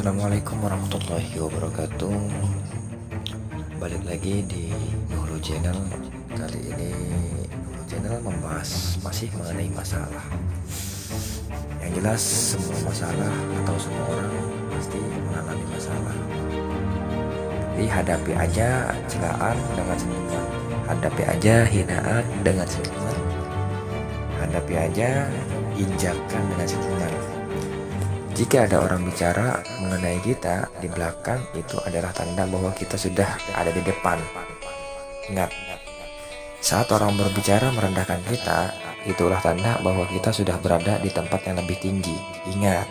Assalamualaikum warahmatullahi wabarakatuh. Balik lagi di Nuhlu Channel. Kali ini Nuhlu Channel membahas masih mengenai masalah. Yang jelas semua masalah atau semua orang pasti mengalami masalah. Tapi hadapi aja celaan dengan senyuman. Hadapi aja hinaan dengan senyuman. Hadapi aja injakan dengan senyuman. Jika ada orang bicara mengenai kita di belakang, itu adalah tanda bahwa kita sudah ada di depan. Ingat, saat orang berbicara merendahkan kita, itulah tanda bahwa kita sudah berada di tempat yang lebih tinggi. Ingat,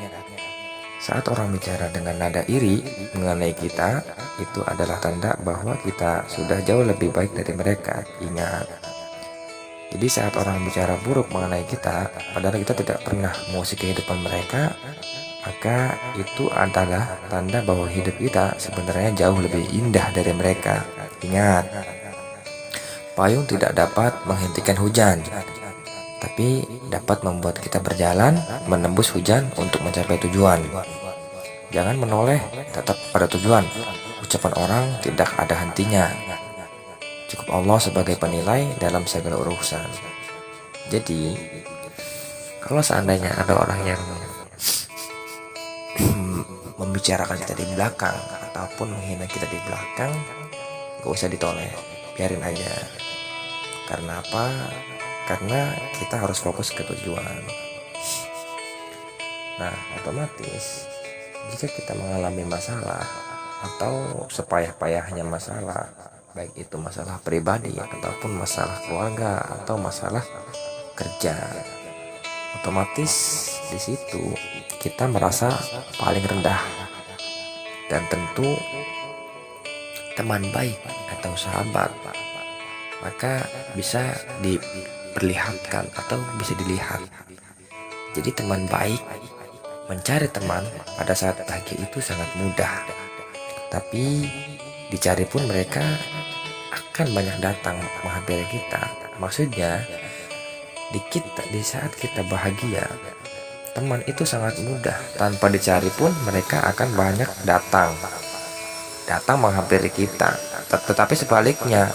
saat orang bicara dengan nada iri mengenai kita, itu adalah tanda bahwa kita sudah jauh lebih baik dari mereka. Ingat, jadi saat orang bicara buruk mengenai kita, padahal kita tidak pernah mengusik kehidupan mereka, maka itu adalah tanda bahwa hidup kita sebenarnya jauh lebih indah dari mereka. Ingat, payung tidak dapat menghentikan hujan, tapi dapat membuat kita berjalan menembus hujan untuk mencapai tujuan. Jangan menoleh, tetap pada tujuan. Ucapan orang tidak ada hentinya. Cukup Allah sebagai penilai dalam segala urusan. Jadi, kalau seandainya ada orang yang membicarakan kita di belakang ataupun menghina kita di belakang, gak usah ditoleh, biarin aja. Karena apa? Karena kita harus fokus ke tujuan. Nah, otomatis jika kita mengalami masalah atau sepayah-payahnya masalah, baik itu masalah pribadi ataupun masalah keluarga atau masalah kerja, otomatis di situ kita merasa paling rendah. Dan tentu teman baik atau sahabat maka bisa diperlihatkan atau bisa dilihat. Jadi teman baik, mencari teman pada saat bahagia itu sangat mudah, tapi dicari pun mereka akan banyak datang menghampiri kita. Maksudnya di saat kita bahagia, teman itu sangat mudah, tanpa dicari pun mereka akan banyak datang menghampiri kita. Tetapi sebaliknya,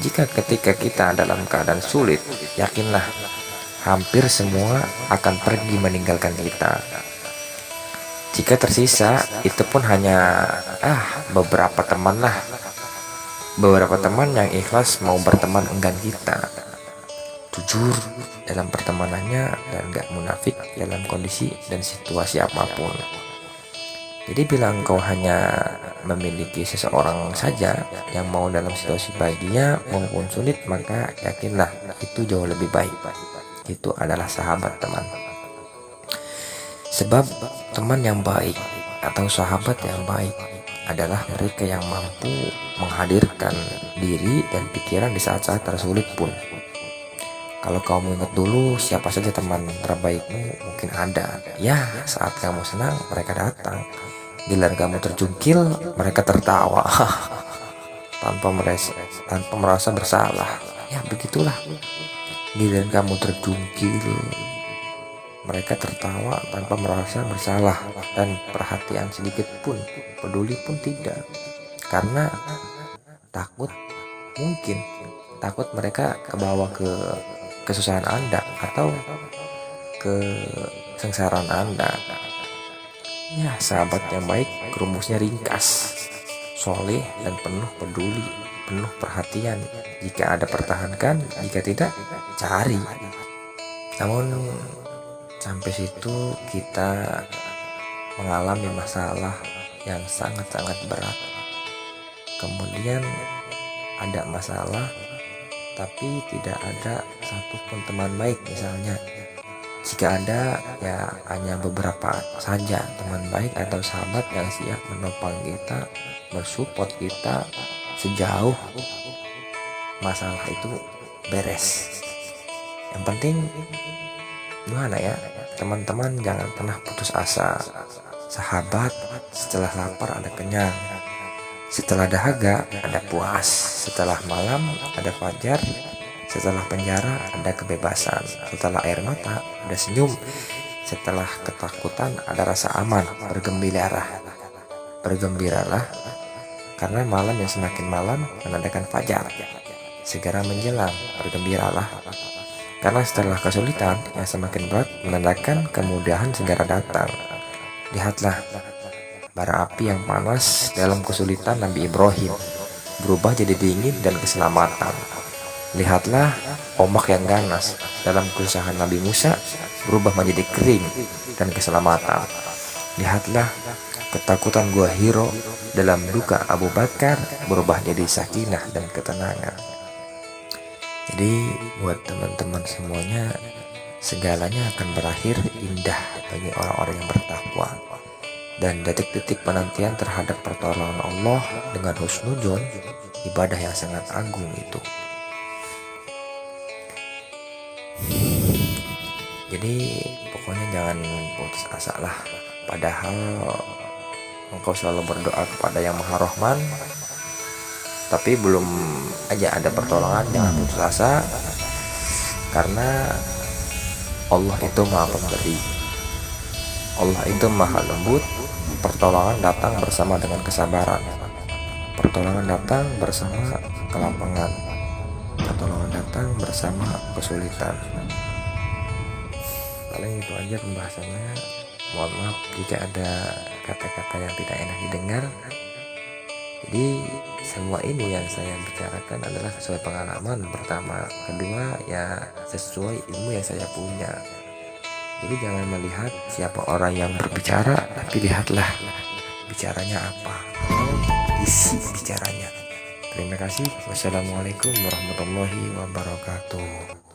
jika ketika kita dalam keadaan sulit, yakinlah hampir semua akan pergi meninggalkan kita. Jika tersisa, itu pun hanya beberapa teman yang ikhlas mau berteman enggan kita, jujur dalam pertemanannya dan gak munafik dalam kondisi dan situasi apapun. Jadi bila engkau hanya memiliki seseorang saja yang mau dalam situasi bahagia maupun sulit, maka yakinlah itu jauh lebih baik. Itu adalah sahabat teman. Sebab teman yang baik atau sahabat yang baik adalah mereka yang mampu menghadirkan diri dan pikiran di saat-saat tersulit pun. Kalau kamu ingat dulu siapa saja teman terbaikmu, mungkin ada. Ya, saat kamu senang mereka datang. Giliran kamu terjungkil, mereka tertawa tanpa merasa bersalah. Ya, begitulah. Giliran kamu terjungkil, mereka tertawa tanpa merasa bersalah dan perhatian sedikit pun, peduli pun tidak. Karena takut mereka kebawa ke kesusahan Anda atau kesengsaraan Anda. Ya, sahabat yang baik rumusnya ringkas, soleh dan penuh peduli, penuh perhatian. Jika ada pertahankan, jika tidak cari. Namun sampai situ kita mengalami masalah yang sangat-sangat berat. Kemudian ada masalah tapi tidak ada satupun teman baik misalnya. Jika ada, ya hanya beberapa saja teman baik atau sahabat yang siap menopang kita, mensupport kita sejauh masalah itu beres. Yang penting gimana ya, teman-teman jangan pernah putus asa. Sahabat, setelah lapar ada kenyang, setelah dahaga ada puas, setelah malam ada fajar, setelah penjara ada kebebasan, setelah air mata ada senyum, setelah ketakutan ada rasa aman. Bergembiralah karena malam yang semakin malam menandakan fajar segera menjelang. Bergembiralah karena setelah kesulitan yang semakin berat menandakan kemudahan segera datang. Lihatlah bara api yang panas dalam kesulitan Nabi Ibrahim berubah jadi dingin dan keselamatan. Lihatlah ombak yang ganas dalam kesusahan Nabi Musa berubah menjadi kering dan keselamatan. Lihatlah ketakutan gua Hiro dalam duka Abu Bakar berubah jadi sakinah dan ketenangan. Jadi buat teman-teman semuanya, segalanya akan berakhir indah bagi orang-orang yang bertakwa. Dan detik-detik penantian terhadap pertolongan Allah dengan husnuzon, ibadah yang sangat agung itu. Jadi pokoknya jangan putus asa lah. Padahal engkau selalu berdoa kepada yang Maha Rahman, tapi belum aja ada pertolongan. Jangan putus asa, karena Allah itu Maha Pemberi, Allah itu Maha Lembut. Pertolongan datang bersama dengan kesabaran, pertolongan datang bersama kelapangan, pertolongan datang bersama kesulitan. Paling itu aja pembahasannya. Mohon maaf jika ada kata-kata yang tidak enak didengar. Jadi semua ini yang saya bicarakan adalah sesuai pengalaman pertama. Kedua ya sesuai ilmu yang saya punya. Jadi jangan melihat siapa orang yang berbicara, tapi lihatlah bicaranya apa, isi bicaranya. Terima kasih. Wassalamualaikum warahmatullahi wabarakatuh.